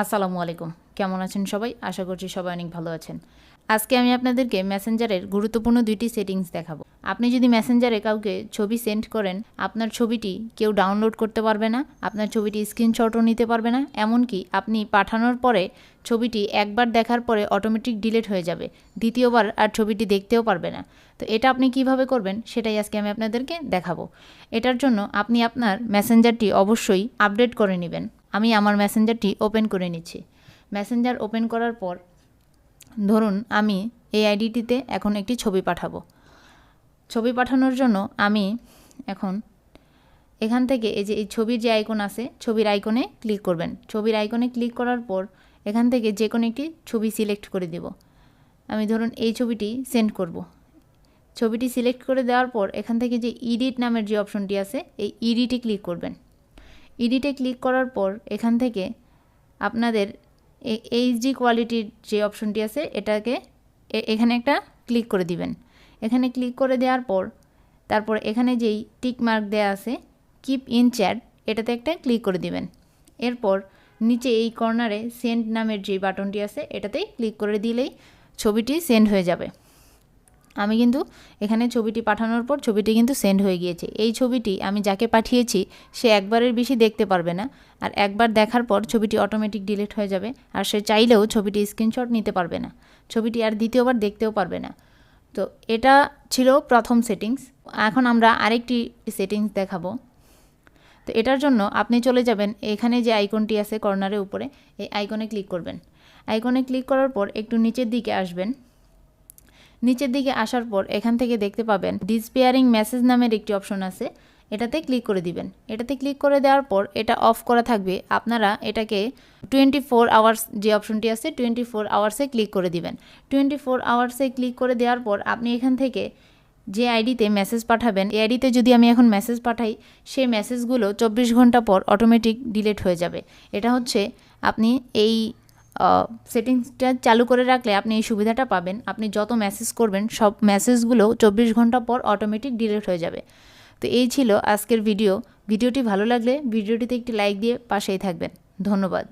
আসসালামু আলাইকুম। কেমন আছেন সবাই? আশা করছি সবাই অনেক ভালো আছেন। আজকে আমি আপনাদেরকে মেসেঞ্জারের গুরুত্বপূর্ণ ২টি সেটিংস দেখাবো। আপনি যদি মেসেঞ্জারে কাউকে ছবি সেন্ড করেন, আপনার ছবিটি কেউ ডাউনলোড করতে পারবে না, আপনার ছবিটি স্ক্রিনশটও নিতে পারবে না, এমনকি আপনি পাঠানোর পরে ছবিটি একবার দেখার পরে অটোমেটিক ডিলিট হয়ে যাবে। দ্বিতীয়বার আর ছবিটি দেখতেও পারবে না। তো এটা আপনি কিভাবে করবেন সেটাই আজকে আমি আপনাদেরকে দেখাবো। এটার জন্য আপনি আপনার মেসেঞ্জারটি অবশ্যই আপডেট করে নেবেন। আমি আমার মেসেঞ্জারটি ওপেন করে নিচ্ছি। মেসেঞ্জার ওপেন করার পর ধরুন আমি এই আইডিটিতে এখন একটি ছবি পাঠাবো। ছবি পাঠানোর জন্য আমি এখন এখান থেকে এই যে এই ছবির যে আইকন আছে, ছবির আইকনে ক্লিক করবেন। ছবির আইকনে ক্লিক করার পর এখান থেকে যে কোনো একটি ছবি সিলেক্ট করে দেব। আমি ধরুন এই ছবিটি সেন্ড করব। ছবিটি সিলেক্ট করে দেওয়ার পর এখান থেকে যে এডিট নামের যে অপশনটি আছে, এই এডিটে ক্লিক করবেন। এডিটে ক্লিক করার পর এখান থেকে আপনাদের এইচডি কোয়ালিটির যে অপশনটি আছে এটাকে এখানে একটা ক্লিক করে দিবেন। এখানে ক্লিক করে দেওয়ার পর তারপর এখানে যেই টিক মার্ক দেওয়া আছে কিপ ইন চ্যাট, এটাতে একটা ক্লিক করে দিবেন। এরপর নিচে এই কর্নারে সেন্ড নামের যে বাটনটি আছে এটাতেই ক্লিক করে দিলেই ছবিটি সেন্ড হয়ে যাবে। আমি কিন্তু এখানে ছবিটি পাঠানোর পর ছবিটি কিন্তু সেন্ড হয়ে গিয়েছে। এই ছবিটি আমি যাকে পাঠিয়েছি সে একবারের বেশি দেখতে পারবে না, আর একবার দেখার পর ছবিটি অটোমেটিক ডিলিট হয়ে যাবে, আর সে চাইলেও ছবিটি স্ক্রিনশট নিতে পারবে না, ছবিটি আর দ্বিতীয়বার দেখতেও পারবে না। তো এটা ছিল প্রথম সেটিংস। এখন আমরা আরেকটি সেটিংস দেখাবো। তো এটার জন্য আপনি চলে যাবেন এখানে যে আইকনটি আছে কর্নারের উপরে, এই আইকনে ক্লিক করবেন। আইকনে ক্লিক করার পর একটু নিচের দিকে আসবেন। নিচের দিকে আসার পর এখান থেকে দেখতে পাবেন ডিসপেয়ারিং মেসেজ নামের একটি অপশন আছে, এটাতে ক্লিক করে দিবেন। এটাতে ক্লিক করে দেওয়ার পর এটা অফ করা থাকবে। আপনারা এটাকে 24 আওয়ার্স যে অপশনটি আছে 24 আওয়ার্সে ক্লিক করে দিবেন। 24 আওয়ার্সে ক্লিক করে দেওয়ার পর আপনি এখান থেকে যে আইডিতে মেসেজ পাঠাবেন, এই আইডিতে যদি আমি এখন মেসেজ পাঠাই, সেই মেসেজগুলো 24 ঘন্টা পর অটোমেটিক ডিলিট হয়ে যাবে। এটা হচ্ছে আপনি এই সেটিংসটা চালু করে রাখলে আপনি এই সুবিধাটা পাবেন। আপনি যত মেসেজ করবেন সব মেসেজগুলো 24 ঘন্টা পর অটোমেটিক ডিলিট হয়ে যাবে। তো এই ছিল আজকের ভিডিওটি ভালো লাগলে ভিডিওটিতে একটি লাইক দিয়ে পাশেই থাকবেন। ধন্যবাদ।